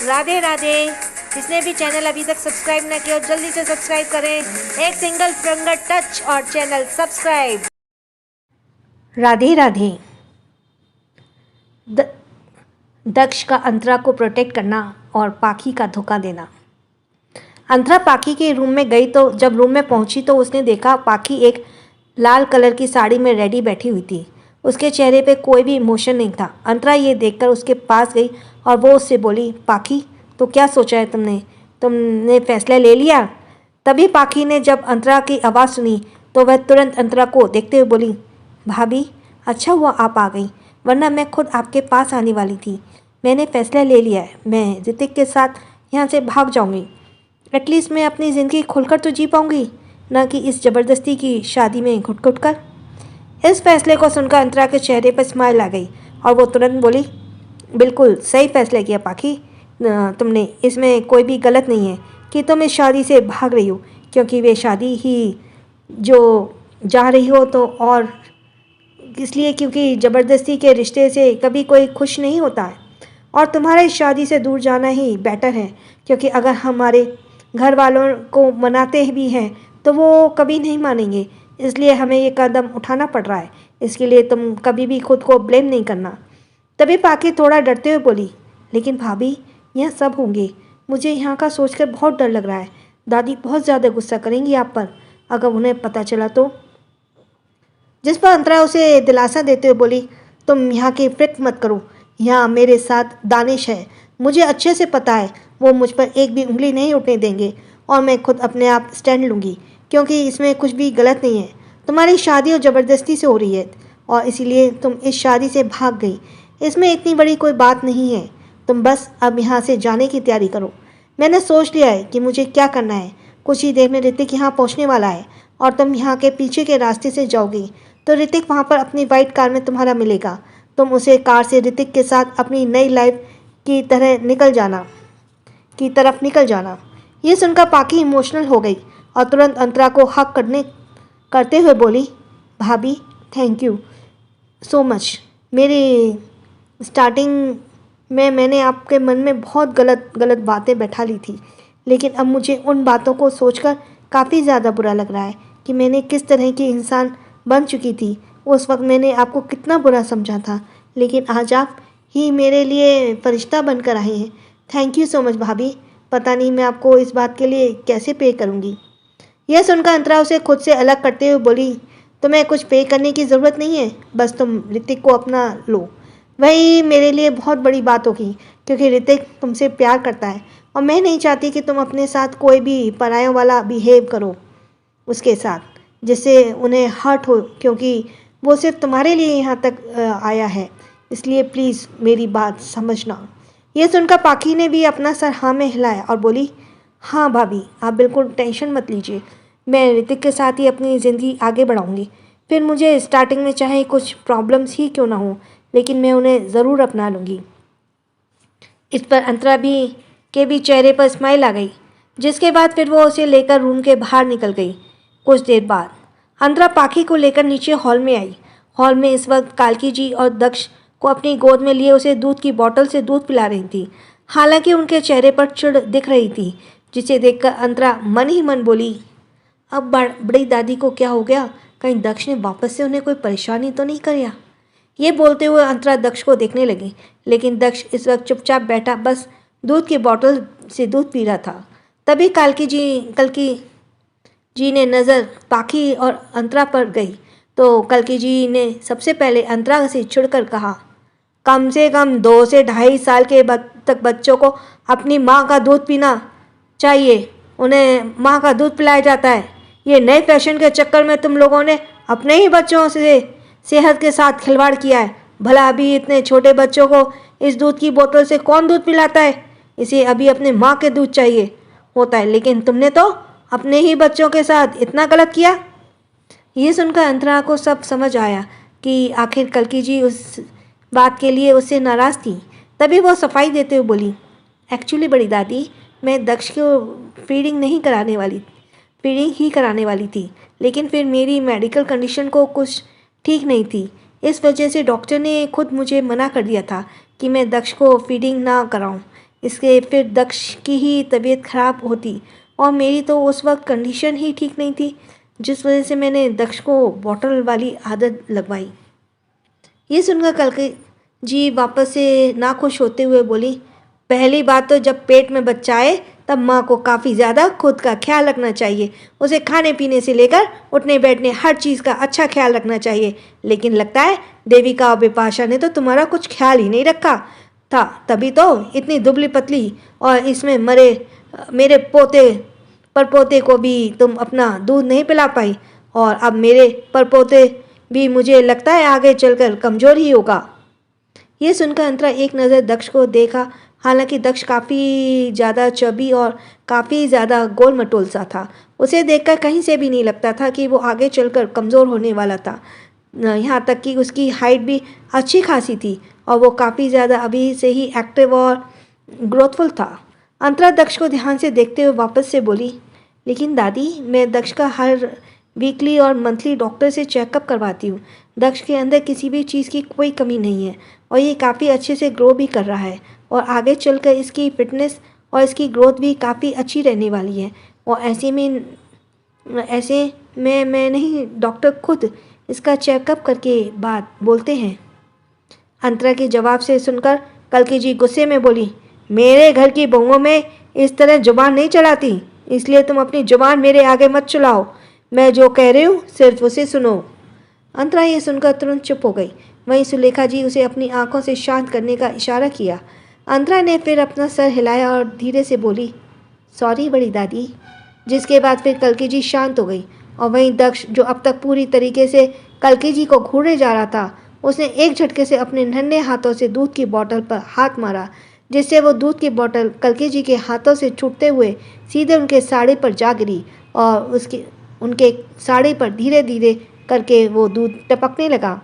राधे राधे। जिसने भी चैनल अभी तक सब्सक्राइब ना किया जल्दी से सब्सक्राइब करें। एक सिंगल फिंगर टच और चैनल सब्सक्राइब। राधे राधे। दक्ष का अंतरा को प्रोटेक्ट करना और पाखी का धोखा देना। अंतरा पाखी के रूम में गई तो जब रूम में पहुंची तो उसने देखा पाखी एक लाल कलर की साड़ी में रेडी बैठी हुई थी। उसके चेहरे पे कोई भी इमोशन नहीं था। अंतरा ये देखकर उसके पास गई और वो उससे बोली, पाखी तो क्या सोचा है तुमने फैसला ले लिया? तभी पाखी ने जब अंतरा की आवाज़ सुनी तो वह तुरंत अंतरा को देखते हुए बोली, भाभी अच्छा हुआ आप आ गई, वरना मैं खुद आपके पास आने वाली थी। मैंने फैसला ले लिया है, मैं ऋतिक के साथ यहाँ से भाग जाऊँगी। एटलीस्ट मैं अपनी ज़िंदगी खुलकर तो जी पाऊँगी, न कि इस ज़बरदस्ती की शादी में घुट घुट कर। इस फैसले को सुनकर अंतरा के चेहरे पर स्माइल आ गई और वो तुरंत बोली, बिल्कुल सही फैसला किया पाखी तुमने। इसमें कोई भी गलत नहीं है कि तुम इस शादी से भाग रही हो, क्योंकि वे शादी ही जो जा रही हो तो और इसलिए क्योंकि ज़बरदस्ती के रिश्ते से कभी कोई खुश नहीं होता है और तुम्हारा इस शादी से दूर जाना ही बेटर है, क्योंकि अगर हमारे घर वालों को मनाते भी हैं तो वो कभी नहीं मानेंगे। इसलिए हमें ये कदम उठाना पड़ रहा है। इसके लिए तुम कभी भी खुद को ब्लेम नहीं करना। तभी पाखी थोड़ा डरते हुए बोली, लेकिन भाभी यहाँ सब होंगे, मुझे यहाँ का सोचकर बहुत डर लग रहा है। दादी बहुत ज़्यादा गुस्सा करेंगी आप पर अगर उन्हें पता चला तो। जिस पर अंतरा उसे दिलासा देते हुए बोली, तुम यहाँ की फिक्र मत करो, यहाँ मेरे साथ दानिश है। मुझे अच्छे से पता है वो मुझ पर एक भी उंगली नहीं उठने देंगे और मैं खुद अपने आप स्टैंड लूँगी, क्योंकि इसमें कुछ भी गलत नहीं है। तुम्हारी शादी और ज़बरदस्ती से हो रही है और इसीलिए तुम इस शादी से भाग गई। इसमें इतनी बड़ी कोई बात नहीं है। तुम बस अब यहाँ से जाने की तैयारी करो। मैंने सोच लिया है कि मुझे क्या करना है। कुछ ही देर में ऋतिक यहाँ पहुँचने वाला है और तुम यहाँ के पीछे के रास्ते से जाओगी तो ऋतिक वहाँ पर अपनी वाइट कार में तुम्हारा मिलेगा। तुम उसे कार से ऋतिक के साथ अपनी नई लाइफ की तरफ निकल जाना। ये सुनकर पाखी इमोशनल हो गई और तुरंत अंतरा को हक करते हुए बोली, भाभी थैंक यू सो मच। मेरी स्टार्टिंग में मैंने आपके मन में बहुत गलत बातें बैठा ली थी, लेकिन अब मुझे उन बातों को सोचकर काफ़ी ज़्यादा बुरा लग रहा है कि मैंने किस तरह की इंसान बन चुकी थी। उस वक्त मैंने आपको कितना बुरा समझा था, लेकिन आज आप ही मेरे लिए फरिश्ता बनकर आए हैं। थैंक यू सो मच भाभी। पता नहीं मैं आपको इस बात के लिए कैसे पे करूँगी। यह सुनकर अंतरा उसे खुद से अलग करते हुए बोली, तुम्हें कुछ पे करने की ज़रूरत नहीं है, बस तुम ऋतिक को अपना लो। वही मेरे लिए बहुत बड़ी बात होगी, क्योंकि ऋतिक तुमसे प्यार करता है और मैं नहीं चाहती कि तुम अपने साथ कोई भी परायों वाला बिहेव करो उसके साथ, जिससे उन्हें हर्ट हो, क्योंकि वो सिर्फ तुम्हारे लिए यहाँ तक आया है। इसलिए प्लीज़ मेरी बात समझना। यह सुनकर पाखी ने भी अपना सर हाँ में हिलाया और बोली, हाँ भाभी आप बिल्कुल टेंशन मत लीजिए। मैं ऋतिक के साथ ही अपनी ज़िंदगी आगे बढ़ाऊँगी। फिर मुझे स्टार्टिंग में चाहे कुछ प्रॉब्लम्स ही क्यों ना हो, लेकिन मैं उन्हें ज़रूर अपना लूँगी। इस पर अंतरा के भी चेहरे पर स्माइल आ गई, जिसके बाद फिर वो उसे लेकर रूम के बाहर निकल गई। कुछ देर बाद अंतरा पाखी को लेकर नीचे हॉल में आई। हॉल में इस वक्त कालकी जी और दक्ष को अपनी गोद में लिए उसे दूध की बोतल से दूध पिला रही थी। हालांकि उनके चेहरे पर चिढ़ दिख रही थी, जिसे देखकर अंतरा मन ही मन बोली, अब बड़ी दादी को क्या हो गया? कहीं दक्ष ने वापस से उन्हें कोई परेशानी तो नहीं किया? ये बोलते हुए अंतरा दक्ष को देखने लगी, लेकिन दक्ष इस वक्त चुपचाप बैठा बस दूध की बोतल से दूध पी रहा था। तभी कल्की जी ने नज़र पाखी और अंतरा पर गई तो कल्की जी ने सबसे पहले अंतरा से चिढ़कर कहा, कम से कम 2 से 2.5 साल के तक बच्चों को अपनी माँ का दूध पीना चाहिए। उन्हें माँ का दूध पिलाया जाता है। ये नए फैशन के चक्कर में तुम लोगों ने अपने ही बच्चों से सेहत के साथ खिलवाड़ किया है। भला अभी इतने छोटे बच्चों को इस दूध की बोतल से कौन दूध पिलाता है? इसे अभी अपने माँ के दूध चाहिए होता है, लेकिन तुमने तो अपने ही बच्चों के साथ इतना गलत किया। ये सुनकर अंतरा को सब समझ आया कि आखिर कल्की जी उस बात के लिए उससे नाराज़ थी। तभी वो सफाई देते हुए बोली, एक्चुअली बड़ी दादी मैं दक्ष को फीडिंग ही कराने वाली थी, लेकिन फिर मेरी मेडिकल कंडीशन को कुछ ठीक नहीं थी। इस वजह से डॉक्टर ने खुद मुझे मना कर दिया था कि मैं दक्ष को फीडिंग ना कराऊं। इसके फिर दक्ष की ही तबीयत खराब होती और मेरी तो उस वक्त कंडीशन ही ठीक नहीं थी, जिस वजह से मैंने दक्ष को बॉटल वाली आदत लगवाई। ये सुनकर कलकी जी वापस से नाखुश होते हुए बोली, पहली बात तो जब पेट में बच्चा आए तब माँ को काफ़ी ज़्यादा खुद का ख्याल रखना चाहिए। उसे खाने पीने से लेकर उठने बैठने हर चीज़ का अच्छा ख्याल रखना चाहिए। लेकिन लगता है देविका और बिपाशा ने तो तुम्हारा कुछ ख्याल ही नहीं रखा था, तभी तो इतनी दुबली पतली, और इसमें मेरे पोते परपोते को भी तुम अपना दूध नहीं पिला पाई, और अब मेरे परपोते भी मुझे लगता है आगे चलकर कमज़ोर ही होगा। ये सुनकर अंतरा एक नज़र दक्ष को देखा। हालांकि दक्ष काफ़ी ज़्यादा चबी और काफ़ी ज़्यादा गोल मटोल सा था। उसे देखकर कहीं से भी नहीं लगता था कि वो आगे चलकर कमज़ोर होने वाला था। यहाँ तक कि उसकी हाइट भी अच्छी खासी थी और वो काफ़ी ज़्यादा अभी से ही एक्टिव और ग्रोथफुल था। अंतरा दक्ष को ध्यान से देखते हुए वापस से बोली, लेकिन दादी, मैं दक्ष का हर वीकली और मंथली डॉक्टर से चेकअप करवाती हूँ। दक्ष के अंदर किसी भी चीज़ की कोई कमी नहीं है और ये काफ़ी अच्छे से ग्रो भी कर रहा है, और आगे चलकर इसकी फिटनेस और इसकी ग्रोथ भी काफ़ी अच्छी रहने वाली है। और ऐसे में मैं नहीं, डॉक्टर खुद इसका चेकअप करके बात बोलते हैं। अंतरा के जवाब से सुनकर कलकी जी गुस्से में बोली, मेरे घर की बहुओं में इस तरह जुबान नहीं चलाती, इसलिए तुम अपनी जुबान मेरे आगे मत चलाओ। मैं जो कह रही हूँ सिर्फ उसे सुनो। अंतरा ये सुनकर तुरंत चुप हो गई। वहीं सुलेखा जी उसे अपनी आंखों से शांत करने का इशारा किया। अंतरा ने फिर अपना सर हिलाया और धीरे से बोली, सॉरी बड़ी दादी। जिसके बाद फिर कलकी जी शांत हो गई। और वहीं दक्ष, जो अब तक पूरी तरीके से कलकी जी को घूरे जा रहा था, उसने एक झटके से अपने नन्हे हाथों से दूध की बोतल पर हाथ मारा, जिससे वो दूध की बोतल कलकी जी के हाथों से छूटते हुए सीधे उनके साड़ी पर जा गिरी और उनके साड़ी पर धीरे धीरे करके वो दूध टपकने लगा।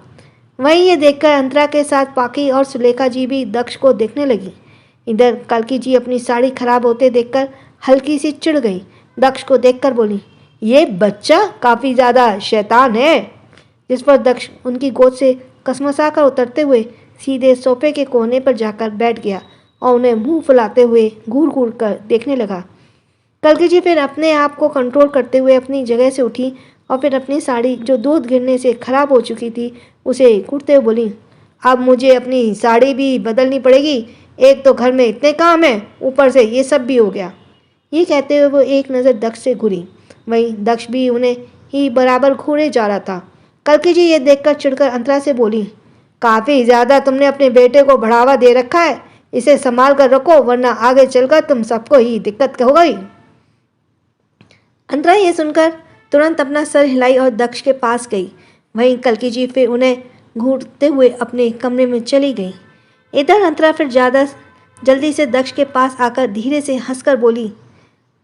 वहीं ये देखकर अंतरा के साथ पाकी और सुलेखा जी भी दक्ष को देखने लगी। इधर कलकी जी अपनी साड़ी खराब होते देखकर हल्की सी चिढ़ गई। दक्ष को देखकर बोली, ये बच्चा काफ़ी ज़्यादा शैतान है। जिस पर दक्ष उनकी गोद से कसमसा कर उतरते हुए सीधे सोफे के कोने पर जाकर बैठ गया और उन्हें मुंह फुलाते हुए घूर घूर कर देखने लगा। कलकी जी फिर अपने आप को कंट्रोल करते हुए अपनी जगह से उठी और फिर अपनी साड़ी, जो दूध गिरने से खराब हो चुकी थी, उसे घुटते हुए बोली, अब मुझे अपनी साड़ी भी बदलनी पड़ेगी। एक तो घर में इतने काम हैं, ऊपर से ये सब भी हो गया। ये कहते हुए वो एक नज़र दक्ष से घूरी। वहीं दक्ष भी उन्हें ही बराबर घूरे जा रहा था। कलकी जी ये देखकर चिढ़कर अंतरा से बोली, काफ़ी ज़्यादा तुमने अपने बेटे को बढ़ावा दे रखा है, इसे संभाल कर रखो, वरना आगे चलकर तुम सबको ही दिक्कत हो गई। अंतरा ये सुनकर तुरंत अपना सर हिलाई और दक्ष के पास गई। वहीं कलकी जी फिर उन्हें घूरते हुए अपने कमरे में चली गई। इधर अंतरा फिर ज़्यादा जल्दी से दक्ष के पास आकर धीरे से हंसकर बोली,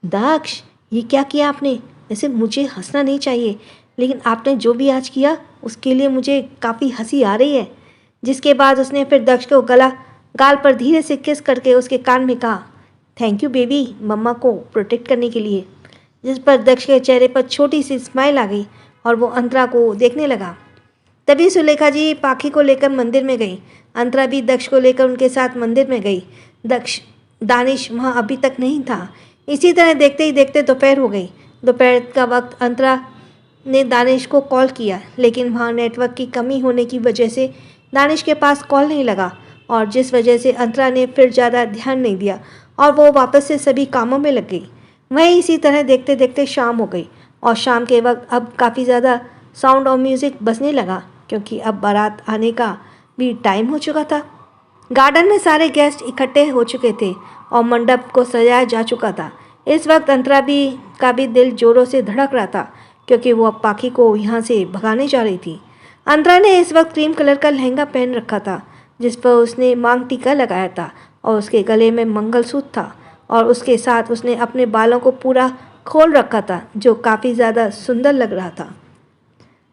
दक्ष, ये क्या किया आपने? वैसे मुझे हंसना नहीं चाहिए, लेकिन आपने जो भी आज किया उसके लिए मुझे काफ़ी हंसी आ रही है। जिसके बाद उसने फिर दक्ष को गाल पर धीरे से किस करके उसके कान में कहा, थैंक यू बेबी, मम्मा को प्रोटेक्ट करने के लिए। जिस पर दक्ष के चेहरे पर छोटी सी स्माइल आ गई और वो अंतरा को देखने लगा। तभी सुलेखा जी पाखी को लेकर मंदिर में गई। अंतरा भी दक्ष को लेकर उनके साथ मंदिर में गई। दानिश वहाँ अभी तक नहीं था। इसी तरह देखते ही देखते दोपहर हो गई। दोपहर का वक्त अंतरा ने दानिश को कॉल किया, लेकिन वहाँ नेटवर्क की कमी होने की वजह से दानिश के पास कॉल नहीं लगा, और जिस वजह से अंतरा ने फिर ज़्यादा ध्यान नहीं दिया और वो वापस से सभी कामों में लग गई। वहीं इसी तरह देखते देखते शाम हो गई और शाम के वक्त अब काफ़ी ज़्यादा साउंड और म्यूज़िक बजने लगा, क्योंकि अब बारात आने का भी टाइम हो चुका था। गार्डन में सारे गेस्ट इकट्ठे हो चुके थे और मंडप को सजाया जा चुका था। इस वक्त अंतरा का भी दिल जोरों से धड़क रहा था, क्योंकि वो अब पाखी को यहाँ से भगाने जा रही थी। अंतरा ने इस वक्त क्रीम कलर का लहंगा पहन रखा था, जिस पर उसने मांग टीका लगाया था और उसके गले में मंगलसूत्र था, और उसके साथ उसने अपने बालों को पूरा खोल रखा था, जो काफ़ी ज़्यादा सुंदर लग रहा था।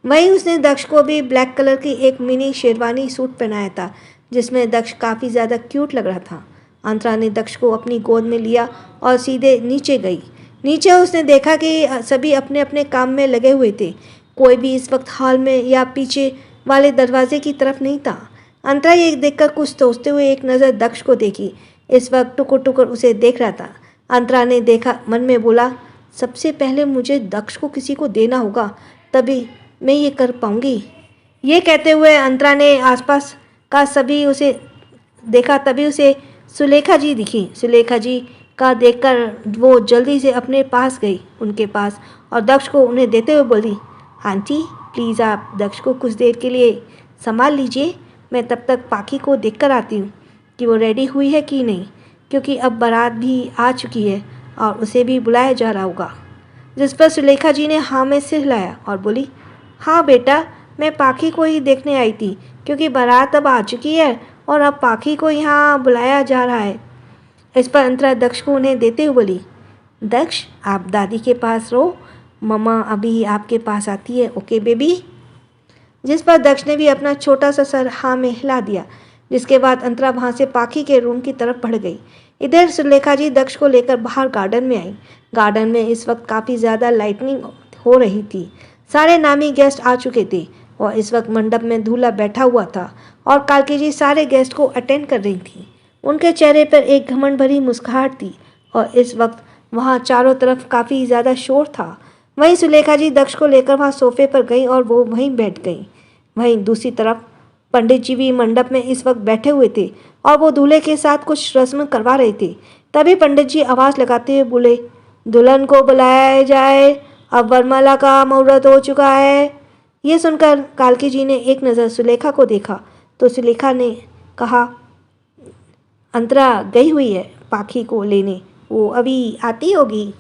वहीं उसने दक्ष को भी ब्लैक कलर की एक मिनी शेरवानी सूट पहनाया था, जिसमें दक्ष काफ़ी ज़्यादा क्यूट लग रहा था। अंतरा ने दक्ष को अपनी गोद में लिया और सीधे नीचे गई। नीचे उसने देखा कि सभी अपने अपने काम में लगे हुए थे। कोई भी इस वक्त हॉल में या पीछे वाले दरवाजे की तरफ नहीं था। अंतरा ये देखकर कुछ सोचते हुए एक नज़र दक्ष को देखी। इस वक्त टुकुर टुकुर उसे देख रहा था। अंतरा ने देखा, मन में बोला, सबसे पहले मुझे दक्ष को किसी को देना होगा, तभी मैं ये कर पाऊंगी। ये कहते हुए अंतरा ने आसपास का सभी उसे देखा, तभी उसे सुलेखा जी दिखी। सुलेखा जी का देखकर वो जल्दी से अपने पास गई, उनके पास, और दक्ष को उन्हें देते हुए बोली, आंटी प्लीज़ आप दक्ष को कुछ देर के लिए संभाल लीजिए, मैं तब तक पाखी को देख कर आती हूँ कि वो रेडी हुई है कि नहीं, क्योंकि अब बारात भी आ चुकी है और उसे भी बुलाया जा रहा होगा। जिस पर सुलेखा जी ने हाँ में सिर हिलाया और बोली, हाँ बेटा, मैं पाखी को ही देखने आई थी, क्योंकि बारात अब आ चुकी है और अब पाखी को यहाँ बुलाया जा रहा है। इस पर अंतरा दक्ष को उन्हें देते हुए बोली, दक्ष आप दादी के पास रहो, मम्मा अभी आपके पास आती है, ओके बेबी। जिस पर दक्ष ने भी अपना छोटा सा सर हाँ में हिला दिया, जिसके बाद अंतरा वहाँ से पाखी के रूम की तरफ बढ़ गई। इधर सुलेखा जी दक्ष को लेकर बाहर गार्डन में आई। गार्डन में इस वक्त काफ़ी ज़्यादा लाइटनिंग हो रही थी। सारे नामी गेस्ट आ चुके थे और इस वक्त मंडप में दूल्हा बैठा हुआ था और कालकी जी सारे गेस्ट को अटेंड कर रही थी। उनके चेहरे पर एक घमंड भरी मुस्कुराहट थी और इस वक्त वहाँ चारों तरफ काफ़ी ज़्यादा शोर था। वहीं सुलेखा जी दक्ष को लेकर वहाँ सोफे पर गई और वो वहीं बैठ गई। वहीं दूसरी तरफ पंडित जी भी मंडप में इस वक्त बैठे हुए थे और वो दूल्हे के साथ कुछ रस्म करवा रहे थे। तभी पंडित जी आवाज़ लगाते हुए बोले, दुल्हन को बुलाया जाए, अब वरमाला का मुहूर्त हो चुका है। ये सुनकर कालकी जी ने एक नज़र सुलेखा को देखा तो सुलेखा ने कहा, अंतरा गई हुई है पाखी को लेने, वो अभी आती होगी।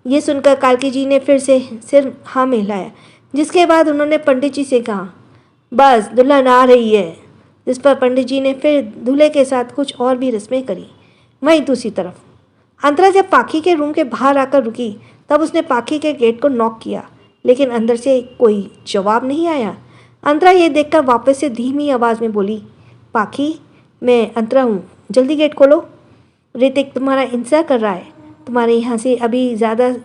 ये सुनकर कालकी जी ने फिर से सिर हाँ में हिलाया, जिसके बाद उन्होंने पंडित जी से कहा, बस दुल्हन आ रही है। जिस पर पंडित जी ने फिर दूल्हे के साथ कुछ और भी रस्में करी। वहीं दूसरी तरफ अंतरा जब पाखी के रूम के बाहर आकर रुकी तब उसने पाखी के गेट को नॉक किया, लेकिन अंदर से कोई जवाब नहीं आया। अंतरा ये देखकर वापस से धीमी आवाज़ में बोली, पाखी मैं अंतरा हूँ, जल्दी गेट खोलो। ऋतिक तुम्हारा इंतज़ार कर रहा है, तुम्हारे यहाँ से अभी ज़्यादा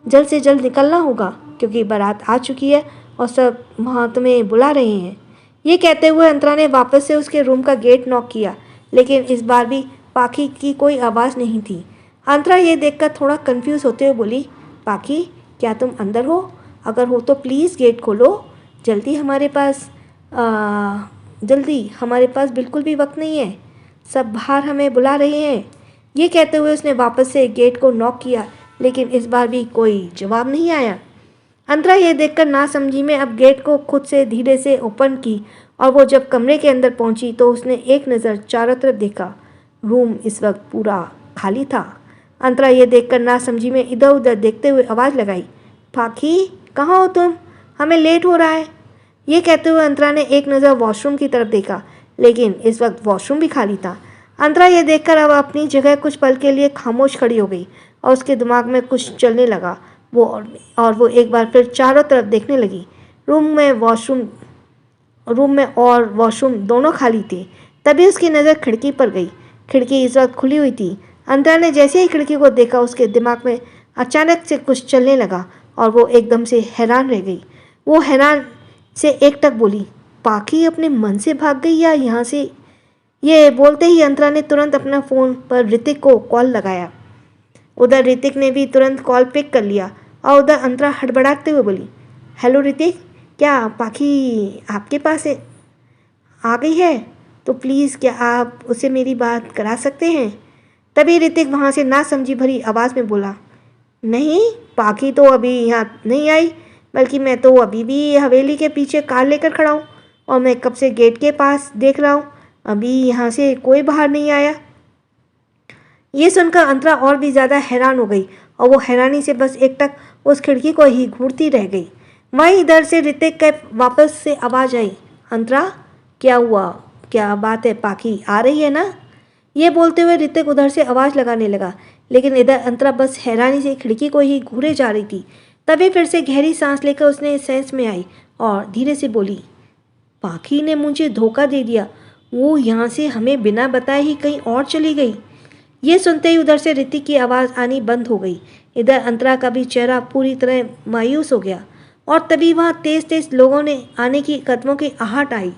जल्द से जल्द निकलना होगा, क्योंकि बारात आ चुकी है और सब वहाँ तुम्हें बुला रहे हैं। ये कहते हुए अंतरा ने वापस से उसके रूम का गेट नॉक किया, लेकिन इस बार भी पाखी की कोई आवाज़ नहीं थी। अंतरा ये देखकर थोड़ा कंफ्यूज होते हुए बोली, पाखी क्या तुम अंदर हो? अगर हो तो प्लीज़ गेट खोलो, जल्दी हमारे पास बिल्कुल भी वक्त नहीं है, सब बाहर हमें बुला रहे हैं। ये कहते हुए उसने वापस से गेट को नॉक किया, लेकिन इस बार भी कोई जवाब नहीं आया। अंतरा ये देखकर नासमझी में अब गेट को खुद से धीरे से ओपन की और वो जब कमरे के अंदर पहुंची तो उसने एक नज़र चारों तरफ देखा। रूम इस वक्त पूरा खाली था। अंतरा ये देखकर नासमझी में इधर उधर देखते हुए आवाज़ लगाई, पाखी कहाँ हो तुम? हमें लेट हो रहा है। ये कहते हुए अंतरा ने एक नज़र वॉशरूम की तरफ देखा, लेकिन इस वक्त वॉशरूम भी खाली था। अंतरा ये देखकर अब अपनी जगह कुछ पल के लिए खामोश खड़ी हो गई और उसके दिमाग में कुछ चलने लगा। वो एक बार फिर चारों तरफ देखने लगी। रूम में और वॉशरूम दोनों खाली थे। तभी उसकी नज़र खिड़की पर गई। खिड़की इस वक्त खुली हुई थी। अंतरा ने जैसे ही खिड़की को देखा उसके दिमाग में अचानक से कुछ चलने लगा और वो एकदम से हैरान रह गई। वो हैरान से एकटक बोली, पाखी अपने मन से भाग गई या यहाँ से? ये बोलते ही अंतरा ने तुरंत अपना फ़ोन पर ऋतिक को कॉल लगाया। उधर ऋतिक ने भी तुरंत कॉल पिक कर लिया और उधर अंतरा हड़बड़ाते हुए बोली, हेलो ऋतिक, क्या पाखी आपके पास आ गई है? तो प्लीज़ क्या आप उससे मेरी बात करा सकते हैं? तभी ऋतिक वहाँ से नासमझी भरी आवाज़ में बोला, नहीं, पाखी तो अभी यहाँ नहीं आई, बल्कि मैं तो अभी भी हवेली के पीछे कार लेकर खड़ा हूँ और मैं कब से गेट के पास देख रहा हूँ, अभी यहाँ से कोई बाहर नहीं आया। ये सुनकर अंतरा और भी ज़्यादा हैरान हो गई और वो हैरानी से बस एकटक उस खिड़की को ही घूरती रह गई। वहीं इधर से ऋतिक के वापस से आवाज़ आई, अंतरा क्या हुआ, क्या बात है, पाखी आ रही है ना? ये बोलते हुए ऋतिक उधर से आवाज़ लगाने लगा, लेकिन इधर अंतरा बस हैरानी से खिड़की को ही घूरे जा रही थी। तभी फिर से गहरी सांस लेकर उसने सेंस में आई और धीरे से बोली, पाखी ने मुझे धोखा दे दिया, वो यहाँ से हमें बिना बताए ही कहीं और चली गई। ये सुनते ही उधर से ऋतिक की आवाज़ आनी बंद हो गई। इधर अंतरा का भी चेहरा पूरी तरह मायूस हो गया और तभी वहाँ तेज़ तेज़ लोगों ने आने की कदमों की आहट आई।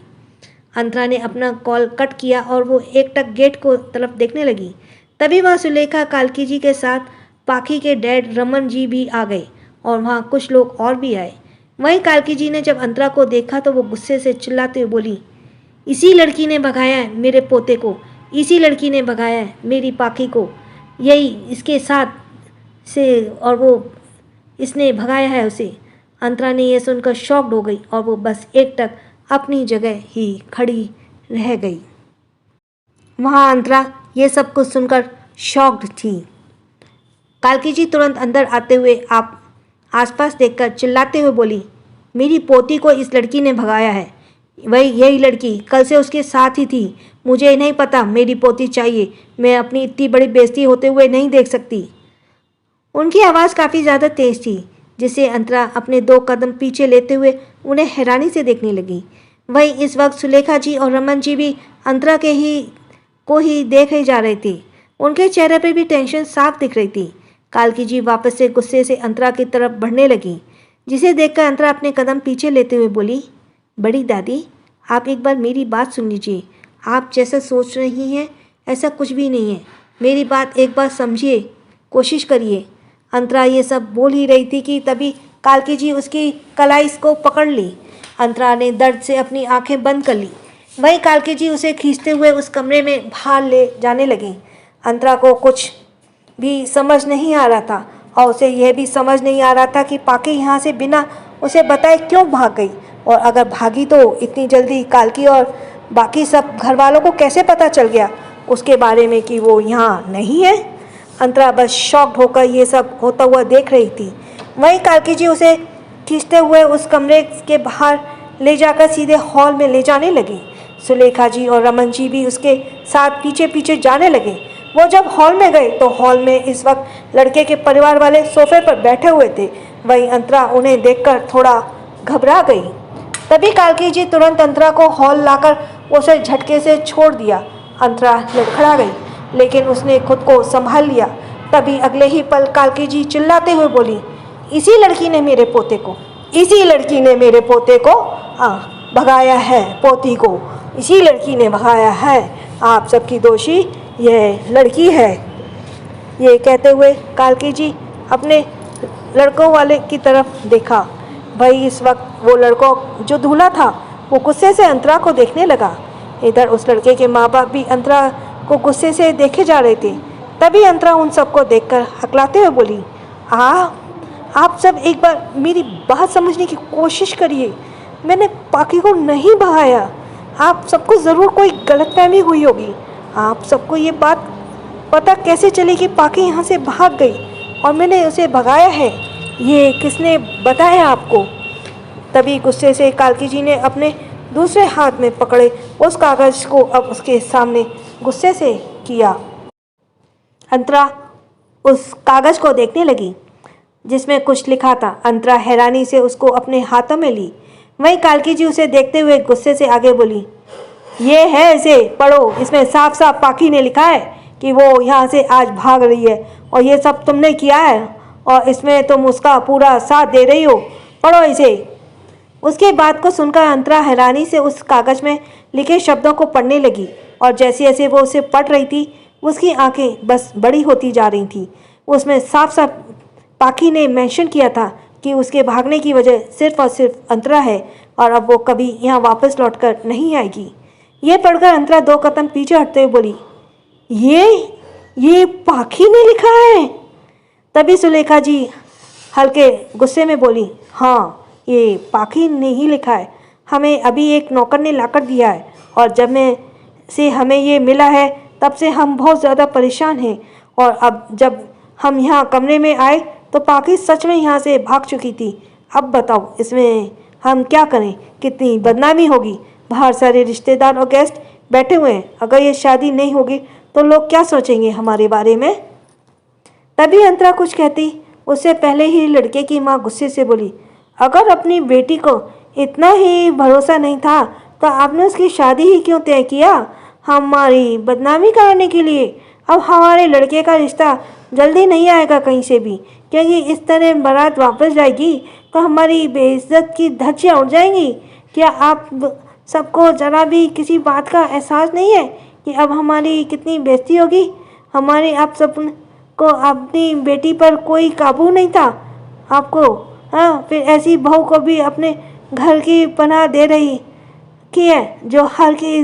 अंतरा ने अपना कॉल कट किया और वो एकटक गेट को तरफ देखने लगी। तभी वहाँ सुलेखा, कालकी जी के साथ पाखी के डैड रमन जी भी आ गए और वहाँ कुछ लोग और भी आए। वहीं कालकी जी ने जब अंतरा को देखा तो वो गुस्से से चिल्लाते हुए बोली, इसी लड़की ने भगाया है मेरे पोते को, इसी लड़की ने भगाया है मेरी पाखी को, यही इसके साथ से, और वो इसने भगाया है उसे। अंतरा ने यह सुनकर शॉक्ड हो गई और वो बस एकटक अपनी जगह ही खड़ी रह गई। वहाँ अंतरा ये सब कुछ सुनकर शॉक्ड थी। कालकी जी तुरंत अंदर आते हुए आप आसपास देखकर चिल्लाते हुए बोली, मेरी पोती को इस लड़की ने भगाया है, वही यही लड़की कल से उसके साथ ही थी। मुझे नहीं पता, मेरी पोती चाहिए, मैं अपनी इतनी बड़ी बेइज्जती होते हुए नहीं देख सकती। उनकी आवाज़ काफ़ी ज़्यादा तेज़ थी, जिससे अंतरा अपने 2 कदम पीछे लेते हुए उन्हें हैरानी से देखने लगी। वहीं इस वक्त सुलेखा जी और रमन जी भी अंतरा को ही देख ही जा रहे थे। उनके चेहरे पर भी टेंशन साफ दिख रही थी। कालकी जी वापस से गुस्से से अंतरा की तरफ बढ़ने लगी, जिसे देखकर अंतरा अपने कदम पीछे लेते हुए बोली, बड़ी दादी, आप एक बार मेरी बात सुन लीजिए। आप जैसा सोच रही हैं ऐसा कुछ भी नहीं है, मेरी बात एक बार समझिए, कोशिश करिए। अंतरा ये सब बोल ही रही थी कि तभी कालकी जी उसकी कलाई को पकड़ ली। अंतरा ने दर्द से अपनी आंखें बंद कर ली। वहीं कालकी जी उसे खींचते हुए उस कमरे में बाहर ले जाने लगी। अंतरा को कुछ भी समझ नहीं आ रहा था और उसे यह भी समझ नहीं आ रहा था कि पाखी यहाँ से बिना उसे बताए क्यों भाग गई, और अगर भागी तो इतनी जल्दी कालकी और बाकी सब घर वालों को कैसे पता चल गया उसके बारे में कि वो यहाँ नहीं है। अंतरा बस शॉक्ड होकर ये सब होता हुआ देख रही थी। वहीं कालकी जी उसे खींचते हुए उस कमरे के बाहर ले जाकर सीधे हॉल में ले जाने लगी। सुलेखा जी और रमन जी भी उसके साथ पीछे पीछे जाने लगे। वो जब हॉल में गए तो हॉल में इस वक्त लड़के के परिवार वाले सोफे पर बैठे हुए थे। वहीं अंतरा उन्हें देखकर थोड़ा घबरा गई। तभी कालकी जी तुरंत अंतरा को हॉल लाकर उसे झटके से छोड़ दिया। अंतरा लड़खड़ा गई, लेकिन उसने खुद को संभाल लिया। तभी अगले ही पल कालकी जी चिल्लाते हुए बोली, इसी लड़की ने मेरे पोते को भगाया है, पोती को इसी लड़की ने भगाया है। आप सबकी दोषी यह लड़की है। ये कहते हुए कालकी जी अपने लड़कों वाले की तरफ देखा। भाई इस वक्त वो लड़कों जो दूल्हा था वो गुस्से से अंतरा को देखने लगा। इधर उस लड़के के माँ बाप भी अंतरा को गुस्से से देखे जा रहे थे। तभी अंतरा उन सबको देखकर हकलाते हुए बोली, आप सब एक बार मेरी बात समझने की कोशिश करिए। मैंने पाखी को नहीं भगाया। आप सबको ज़रूर कोई गलतफहमी हुई होगी। आप सबको ये बात पता कैसे चली कि पाखी यहाँ से भाग गई और मैंने उसे भगाया है, ये किसने बताया आपको? तभी गुस्से से कालकी जी ने अपने दूसरे हाथ में पकड़े उस कागज़ को अब उसके सामने गुस्से से किया। अंतरा उस कागज़ को देखने लगी जिसमें कुछ लिखा था। अंतरा हैरानी से उसको अपने हाथों में ली। वहीं कालकी जी उसे देखते हुए गुस्से से आगे बोली, ये है, इसे पढ़ो, इसमें साफ साफ पाखी ने लिखा है कि वो यहाँ से आज भाग रही है और ये सब तुमने किया है और इसमें तुम उसका पूरा साथ दे रही हो, पढ़ो इसे। उसके बात को सुनकर अंतरा हैरानी से उस कागज़ में लिखे शब्दों को पढ़ने लगी और जैसे जैसे वो उसे पढ़ रही थी उसकी आंखें बस बड़ी होती जा रही थी। उसमें साफ साफ पाखी ने मेंशन किया था कि उसके भागने की वजह सिर्फ और सिर्फ अंतरा है और अब वो कभी यहाँ वापस लौटकर नहीं आएगी। ये पढ़कर अंतरा 2 कदम पीछे हटते हुए बोली, ये पाखी ने लिखा है। तभी सुलेखा जी हल्के गुस्से में बोली, हाँ, ये पाखी ने ही लिखा है। हमें अभी एक नौकर ने लाकर दिया है और जब से हमें ये मिला है तब से हम बहुत ज़्यादा परेशान हैं और अब जब हम यहाँ कमरे में आए तो पाखी सच में यहाँ से भाग चुकी थी। अब बताओ इसमें हम क्या करें? कितनी बदनामी होगी। बाहर सारे रिश्तेदार और गेस्ट बैठे हुए हैं। अगर ये शादी नहीं होगी तो लोग क्या सोचेंगे हमारे बारे में? तभी अंतरा कुछ कहती उससे पहले ही लड़के की माँ गुस्से से बोली, अगर अपनी बेटी को इतना ही भरोसा नहीं था तो आपने उसकी शादी ही क्यों तय किया? हमारी बदनामी कराने के लिए? अब हमारे लड़के का रिश्ता जल्दी नहीं आएगा कहीं से भी, क्योंकि इस तरह बारात वापस जाएगी तो हमारी बेइज्जत की धज्जियाँ उड़ जाएंगी। क्या आप सबको ज़रा भी किसी बात का एहसास नहीं है कि अब हमारी कितनी बेइज्जती होगी। हमारे आप सब को अपनी बेटी पर कोई काबू नहीं था आपको। हाँ, फिर ऐसी बहू को भी अपने घर की पनाह दे रही की है जो घर की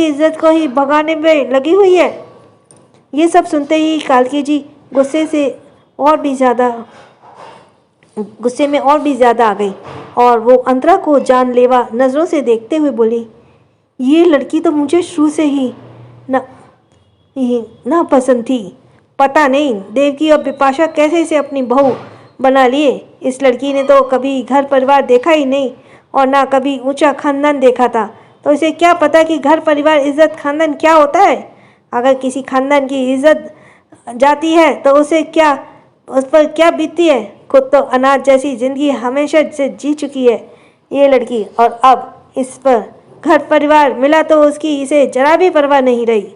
इज्जत को ही भगाने में लगी हुई है। ये सब सुनते ही कालकी जी गुस्से में और भी ज़्यादा आ गई और वो अंतरा को जानलेवा नज़रों से देखते हुए बोली, ये लड़की तो मुझे शुरू से ही ना पसंद थी। पता नहीं देवकी और बिपाशा कैसे इसे अपनी बहू बना लिए। इस लड़की ने तो कभी घर परिवार देखा ही नहीं और ना कभी ऊंचा खानदान देखा था, तो इसे क्या पता कि घर परिवार इज्जत खानदान क्या होता है। अगर किसी खानदान की इज्जत जाती है तो उस पर क्या बीतती है। खुद तो अनाथ जैसी जिंदगी हमेशा से जी चुकी है ये लड़की, और अब इस पर घर परिवार मिला तो उसकी इसे जरा भी परवाह नहीं रही।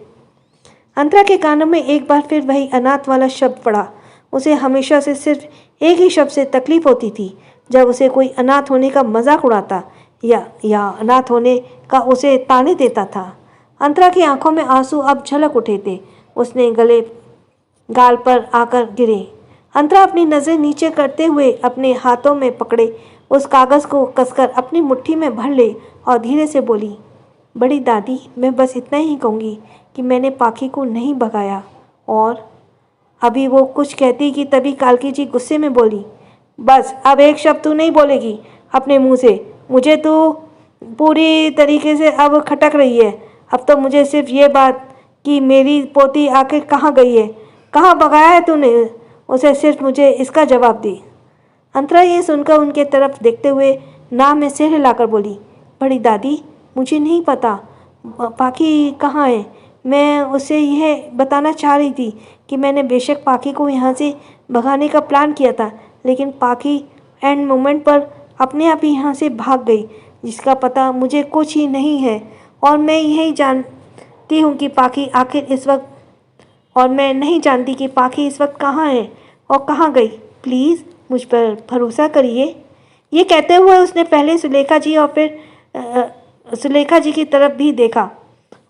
अंतरा के कानों में एक बार फिर वही अनाथ वाला शब्द पड़ा। उसे हमेशा से सिर्फ एक ही शब्द से तकलीफ होती थी, जब उसे कोई अनाथ होने का मजाक उड़ाता या अनाथ होने का उसे ताने देता था। अंतरा की आंखों में आंसू अब झलक उठे थे। उसने गाल पर आकर गिरे। अंतरा अपनी नज़र नीचे करते हुए अपने हाथों में पकड़े उस कागज़ को कसकर अपनी मुट्ठी में भर ले और धीरे से बोली, बड़ी दादी, मैं बस इतना ही कहूँगी कि मैंने पाखी को नहीं भगाया। और अभी वो कुछ कहती कि तभी कालकी जी गुस्से में बोली, बस अब एक शब्द तू नहीं बोलेगी अपने मुंह से। मुझे तू पूरी तरीके से अब खटक रही है। अब तो मुझे सिर्फ ये बात कि मेरी पोती आखिर कहाँ गई है, कहाँ भगाया है तूने उसे, सिर्फ मुझे इसका जवाब दी। अंतरा ये सुनकर उनके तरफ देखते हुए नाम में सिर हिलाकर बोली, बड़ी दादी, मुझे नहीं पता पाखी कहाँ है। मैं उसे यह बताना चाह रही थी कि मैंने बेशक पाखी को यहाँ से भगाने का प्लान किया था, लेकिन पाखी एंड मोमेंट पर अपने आप ही यहाँ से भाग गई, जिसका पता मुझे कुछ ही नहीं है। और मैं यही जानती हूँ कि पाखी आखिर इस वक्त और मैं नहीं जानती कि पाखी इस वक्त कहाँ है और कहाँ गई। प्लीज़ मुझ पर भरोसा करिए। ये कहते हुए उसने पहले सुलेखा जी और फिर सुलेखा जी की तरफ भी देखा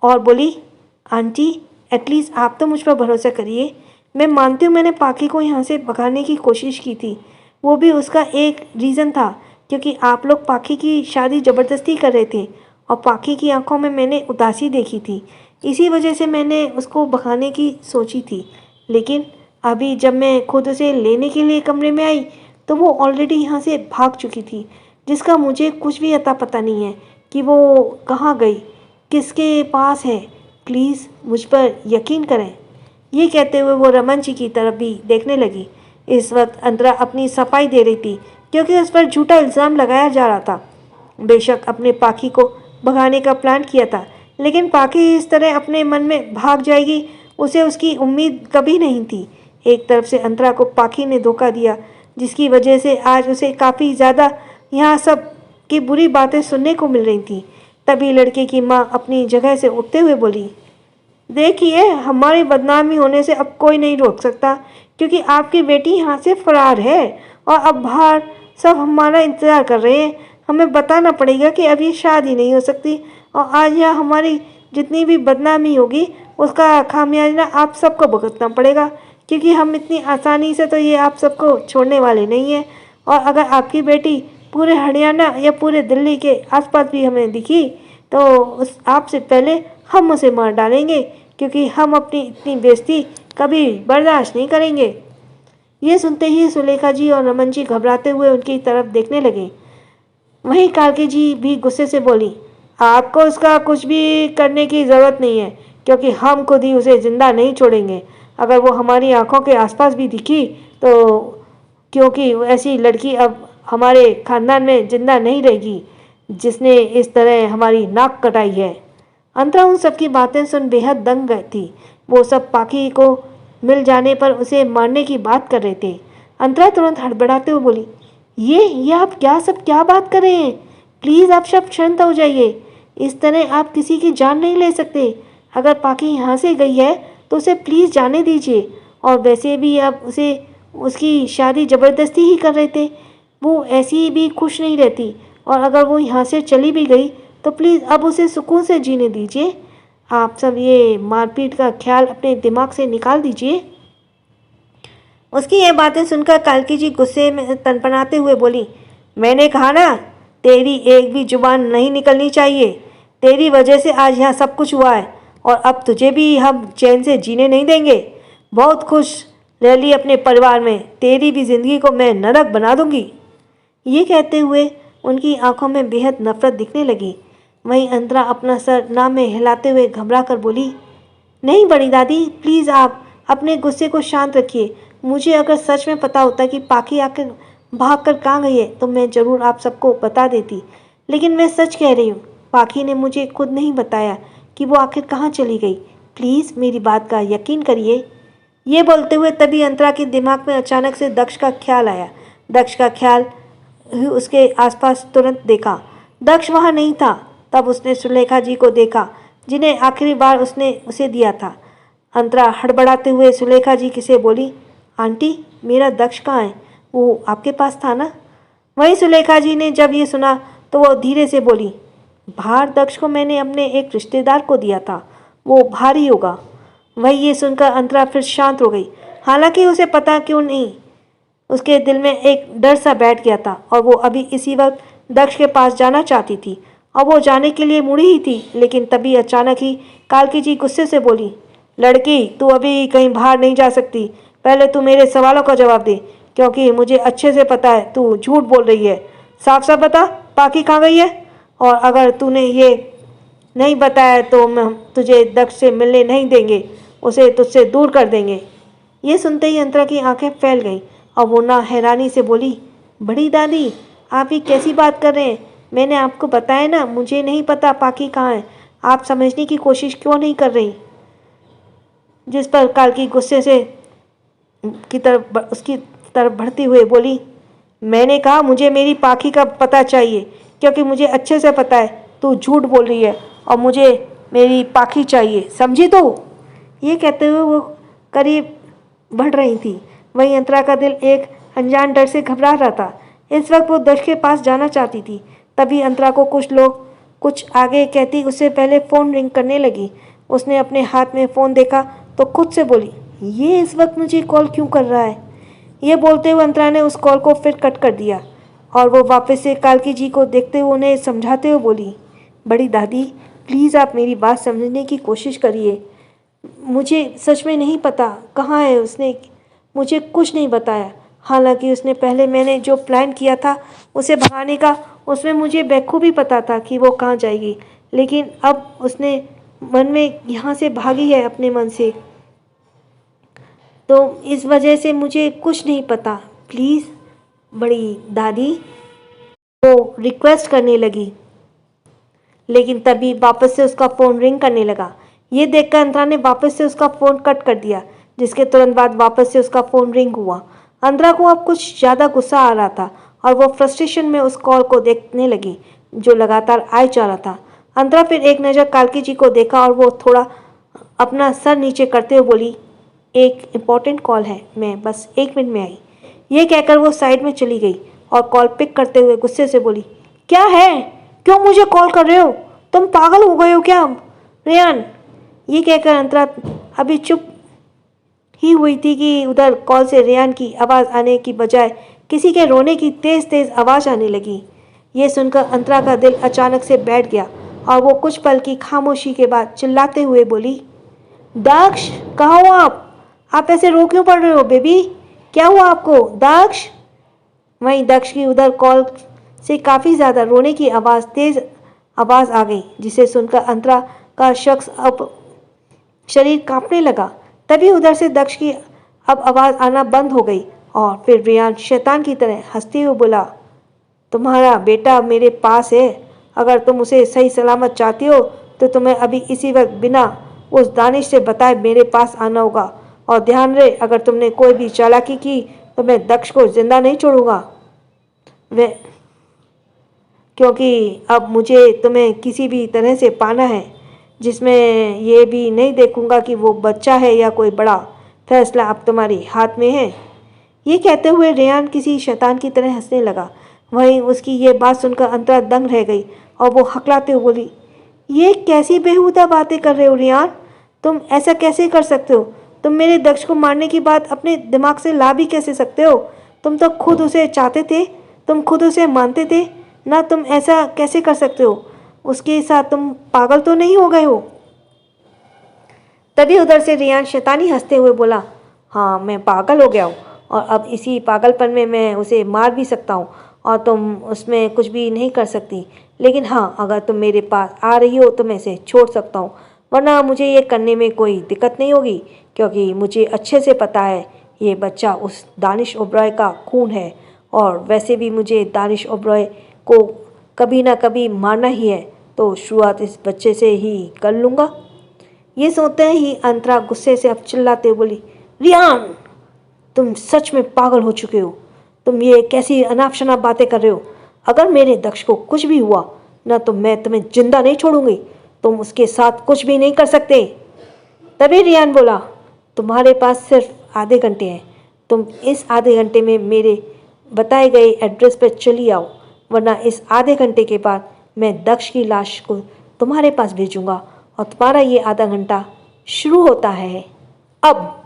और बोली, आंटी, एटलीस्ट आप तो मुझ पर भरोसा करिए। मैं मानती हूँ मैंने पाखी को यहाँ से भगाने की कोशिश की थी, वो भी उसका एक रीज़न था क्योंकि आप लोग पाखी की शादी ज़बरदस्ती कर रहे थे और पाखी की आंखों में मैंने उदासी देखी थी। इसी वजह से मैंने उसको भगाने की सोची थी, लेकिन अभी जब मैं खुद उसे लेने के लिए कमरे में आई तो वो ऑलरेडी यहाँ से भाग चुकी थी, जिसका मुझे कुछ भी अता पता नहीं है कि वो कहाँ गई, किसके पास है। प्लीज़ मुझ पर यकीन करें। ये कहते हुए वो रमन जी की तरफ भी देखने लगी। इस वक्त अंतरा अपनी सफाई दे रही थी क्योंकि उस पर झूठा इल्ज़ाम लगाया जा रहा था। बेशक अपने पाखी को भगाने का प्लान किया था, लेकिन पाखी इस तरह अपने मन में भाग जाएगी उसे उसकी उम्मीद कभी नहीं थी। एक तरफ से अंतरा को पाखी ने धोखा दिया, जिसकी वजह से आज उसे काफ़ी ज़्यादा यहाँ सब की बुरी बातें सुनने को मिल रही थी। तभी लड़के की माँ अपनी जगह से उठते हुए बोली, देखिए, हमारी बदनामी होने से अब कोई नहीं रोक सकता क्योंकि आपकी बेटी यहाँ से फरार है और अब बाहर सब हमारा इंतज़ार कर रहे हैं। हमें बताना पड़ेगा कि अब ये शादी नहीं हो सकती और आज यहाँ हमारी जितनी भी बदनामी होगी उसका खामियाजा आप सबको भुगतना पड़ेगा, क्योंकि हम इतनी आसानी से तो ये आप सबको छोड़ने वाले नहीं हैं। और अगर आपकी बेटी पूरे हरियाणा या पूरे दिल्ली के आसपास भी हमें दिखी तो उस आपसे पहले हम उसे मार डालेंगे, क्योंकि हम अपनी इतनी बेइज्जती कभी बर्दाश्त नहीं करेंगे। ये सुनते ही सुलेखा जी और रमन जी घबराते हुए उनकी तरफ देखने लगे। वहीं कालकी जी भी गुस्से से बोली, आपको उसका कुछ भी करने की ज़रूरत नहीं है क्योंकि हम खुद ही उसे ज़िंदा नहीं छोड़ेंगे। अगर वो हमारी आंखों के आसपास भी दिखी तो, क्योंकि ऐसी लड़की अब हमारे ख़ानदान में ज़िंदा नहीं रहेगी जिसने इस तरह हमारी नाक कटाई है। अंतरा उन सबकी बातें सुन बेहद दंग गई थी। वो सब पाखी को मिल जाने पर उसे मारने की बात कर रहे थे। अंतरा तुरंत हड़बड़ाते हुए बोली, ये आप क्या बात कर रहे हैं? प्लीज़ आप सब शांत हो जाइए। इस तरह आप किसी की जान नहीं ले सकते। अगर पाखी यहाँ से गई है तो उसे प्लीज़ जाने दीजिए। और वैसे भी आप उसकी शादी ज़बरदस्ती ही कर रहे थे। वो ऐसी भी खुश नहीं रहती और अगर वो यहाँ से चली भी गई तो प्लीज़ अब उसे सुकून से जीने दीजिए। आप सब ये मारपीट का ख्याल अपने दिमाग से निकाल दीजिए। उसकी ये बातें सुनकर काल्की जी गुस्से में तनपनाते हुए बोली, मैंने कहा ना, तेरी एक भी जुबान नहीं निकलनी चाहिए। तेरी वजह से आज यहाँ सब कुछ हुआ है और अब तुझे भी हम चैन से जीने नहीं देंगे। बहुत खुश रह ली अपने परिवार में, तेरी भी ज़िंदगी को मैं नरक बना दूंगी। ये कहते हुए उनकी आंखों में बेहद नफरत दिखने लगी। वहीं अंतरा अपना सर ना में हिलाते हुए घबरा कर बोली, नहीं बड़ी दादी, प्लीज़ आप अपने गुस्से को शांत रखिए। मुझे अगर सच में पता होता कि पाखी आकर भाग कर कहाँ गई है तो मैं ज़रूर आप सबको बता देती, लेकिन मैं सच कह रही हूँ, पाखी ने मुझे खुद नहीं बताया कि वो आखिर कहाँ चली गई। प्लीज़ मेरी बात का यकीन करिए। ये बोलते हुए तभी अंतरा के दिमाग में अचानक से दक्ष का ख्याल आया। दक्ष का ख्याल उसके आसपास तुरंत देखा। दक्ष वहाँ नहीं था। तब उसने सुलेखा जी को देखा, जिन्हें आखिरी बार उसने उसे दिया था। अंतरा हड़बड़ाते हुए सुलेखा जी से बोली, आंटी, मेरा दक्ष कहाँ है? वो आपके पास था ना? वहीं सुलेखा जी ने जब ये सुना तो वो धीरे से बोली, भार दक्ष को मैंने अपने एक रिश्तेदार को दिया था, वो भारी होगा। वही ये सुनकर अंतरा फिर शांत हो गई। हालांकि उसे पता क्यों नहीं, उसके दिल में एक डर सा बैठ गया था और वो अभी इसी वक्त दक्ष के पास जाना चाहती थी और वो जाने के लिए मुड़ी ही थी, लेकिन तभी अचानक ही काल्की जी गुस्से से बोली, लड़की, तू अभी कहीं बाहर नहीं जा सकती। पहले तू मेरे सवालों का जवाब दे, क्योंकि मुझे अच्छे से पता है तू झूठ बोल रही है। साफ साफ बता, पाखी कहाँ गई है? और अगर तूने ये नहीं बताया तो हम तुझे दक्ष से मिलने नहीं देंगे, उसे तुझसे दूर कर देंगे। ये सुनते ही अंतरा की आंखें फैल गईं और वो ना हैरानी से बोली, बड़ी दादी, आप ये कैसी बात कर रहे हैं? मैंने आपको बताया ना, मुझे नहीं पता पाखी कहाँ है। आप समझने की कोशिश क्यों नहीं कर रही? जिस पर काल्की गुस्से से उसकी तरफ बढ़ती हुए बोली, मैंने कहा मुझे मेरी पाखी का पता चाहिए, क्योंकि मुझे अच्छे से पता है तू झूठ बोल रही है और मुझे मेरी पाखी चाहिए, समझी तू? ये कहते हुए वो करीब बढ़ रही थी। वहीं अंतरा का दिल एक अनजान डर से घबरा रहा था। इस वक्त वो दक्ष के पास जाना चाहती थी। तभी अंतरा को कुछ लोग कुछ आगे कहती उससे पहले फ़ोन रिंग करने लगी। उसने अपने हाथ में फ़ोन देखा तो खुद से बोली, ये इस वक्त मुझे कॉल क्यों कर रहा है? ये बोलते हुए अंतरा ने उस कॉल को फिर कट कर दिया और वो वापस से काल्की जी को देखते हुए उन्हें समझाते हुए बोली, बड़ी दादी, प्लीज़ आप मेरी बात समझने की कोशिश करिए। मुझे सच में नहीं पता कहाँ है, उसने मुझे कुछ नहीं बताया। हालांकि उसने पहले मैंने जो प्लान किया था उसे भगाने का, उसमें मुझे बखूबी पता था कि वो कहाँ जाएगी, लेकिन अब उसने मन में यहाँ से भागी है अपने मन से, तो इस वजह से मुझे कुछ नहीं पता। प्लीज़ बड़ी दादी, वो रिक्वेस्ट करने लगी, लेकिन तभी वापस से उसका फ़ोन रिंग करने लगा। ये देखकर अंतरा ने वापस से उसका फ़ोन कट कर दिया, जिसके तुरंत बाद वापस से उसका फ़ोन रिंग हुआ। अंतरा को अब कुछ ज़्यादा गुस्सा आ रहा था और वो फ्रस्ट्रेशन में उस कॉल को देखने लगी जो लगातार आए जा रहा था। अंतरा फिर एक नज़र काल्की जी को देखा और वो थोड़ा अपना सर नीचे करते हुए बोली, एक इम्पॉर्टेंट कॉल है, मैं बस 1 मिनट में आई। ये कहकर वो साइड में चली गई और कॉल पिक करते हुए गुस्से से बोली, क्या है? क्यों मुझे कॉल कर रहे हो? तुम पागल हो गए हो क्या रेयान? ये कहकर अंतरा अभी चुप ही हुई थी कि उधर कॉल से रेयान की आवाज़ आने की बजाय किसी के रोने की तेज़ तेज़ आवाज़ आने लगी। ये सुनकर अंतरा का दिल अचानक से बैठ गया और वो कुछ पल की खामोशी के बाद चिल्लाते हुए बोली, दक्ष, कहाँ हो आप? आप ऐसे रो क्यों पड़ रहे हो बेबी? क्या हुआ आपको दक्ष? वहीं दक्ष की उधर कॉल से काफ़ी ज़्यादा रोने की आवाज़, तेज़ आवाज़ आ गई, जिसे सुनकर अंतरा का शख्स अब शरीर कांपने लगा। तभी उधर से दक्ष की अब आवाज़ आना बंद हो गई और फिर रेयान शैतान की तरह हंसते हुए बोला, तुम्हारा बेटा मेरे पास है। अगर तुम उसे सही सलामत चाहती हो तो तुम्हें अभी इसी वक्त बिना उस दानिश से बताए मेरे पास आना होगा। और ध्यान रहे, अगर तुमने कोई भी चालाकी की तो मैं दक्ष को जिंदा नहीं छोड़ूंगा, वे क्योंकि अब मुझे तुम्हें किसी भी तरह से पाना है, जिसमें ये भी नहीं देखूंगा कि वो बच्चा है या कोई बड़ा। फैसला अब तुम्हारे हाथ में है। ये कहते हुए रेयान किसी शैतान की तरह हंसने लगा। वहीं उसकी ये बात सुनकर अंतरा दंग रह गई और वो हकलाते हुए बोली, ये कैसी बेहुदा बातें कर रहे हो रियान? तुम ऐसा कैसे कर सकते हो? तुम मेरे दक्ष को मारने की बात अपने दिमाग से ला भी कैसे सकते हो? तुम तो खुद उसे चाहते थे, तुम खुद उसे मानते थे ना, तुम ऐसा कैसे कर सकते हो? उसके साथ तुम पागल तो नहीं हो गए हो? तभी उधर से रियान शैतानी हंसते हुए बोला, हाँ मैं पागल हो गया हूँ और अब इसी पागलपन में मैं उसे मार भी सकता हूँ और तुम उसमें कुछ भी नहीं कर सकती। लेकिन हाँ, अगर तुम मेरे पास आ रही हो तो मैं इसे छोड़ सकता हूँ, वरना मुझे ये करने में कोई दिक्कत नहीं होगी, क्योंकि मुझे अच्छे से पता है ये बच्चा उस दानिश ओबरॉय का खून है और वैसे भी मुझे दानिश ओबरॉय को कभी ना कभी मारना ही है, तो शुरुआत इस बच्चे से ही कर लूँगा। ये सोचते ही अंतरा गुस्से से अब चिल्लाते बोली, रियान, तुम सच में पागल हो चुके हो। तुम ये कैसी अनाप शनाप बातें कर रहे हो? अगर मेरे दक्ष को कुछ भी हुआ ना तो मैं तुम्हें जिंदा नहीं छोड़ूंगी, तुम उसके साथ कुछ भी नहीं कर सकते। तभी रियान बोला, तुम्हारे पास सिर्फ आधे घंटे हैं, तुम इस आधे घंटे में मेरे बताए गए एड्रेस पर चली आओ, वरना इस आधे घंटे के बाद मैं दक्ष की लाश को तुम्हारे पास भेजूंगा और तुम्हारा ये आधा घंटा शुरू होता है अब।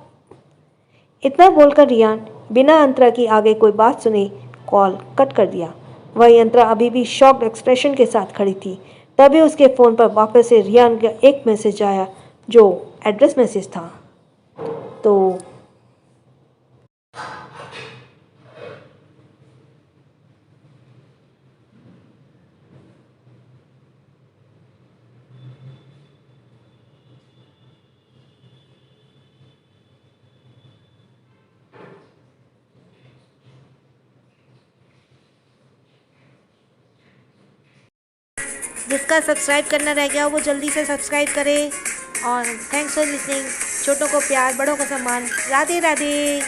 इतना बोलकर रियान बिना अंतरा की आगे कोई बात सुने कॉल कट कर दिया। वही अंतरा अभी भी शॉक्ड एक्सप्रेशन के साथ खड़ी थी। तभी उसके फ़ोन पर वापस से रियान का एक मैसेज आया जो एड्रेस मैसेज था। तो जिसका सब्सक्राइब करना रह गया वो जल्दी से सब्सक्राइब करे। और थैंक्स फॉर लिसनिंग। छोटों को प्यार, बड़ों को सम्मान। राधे राधे।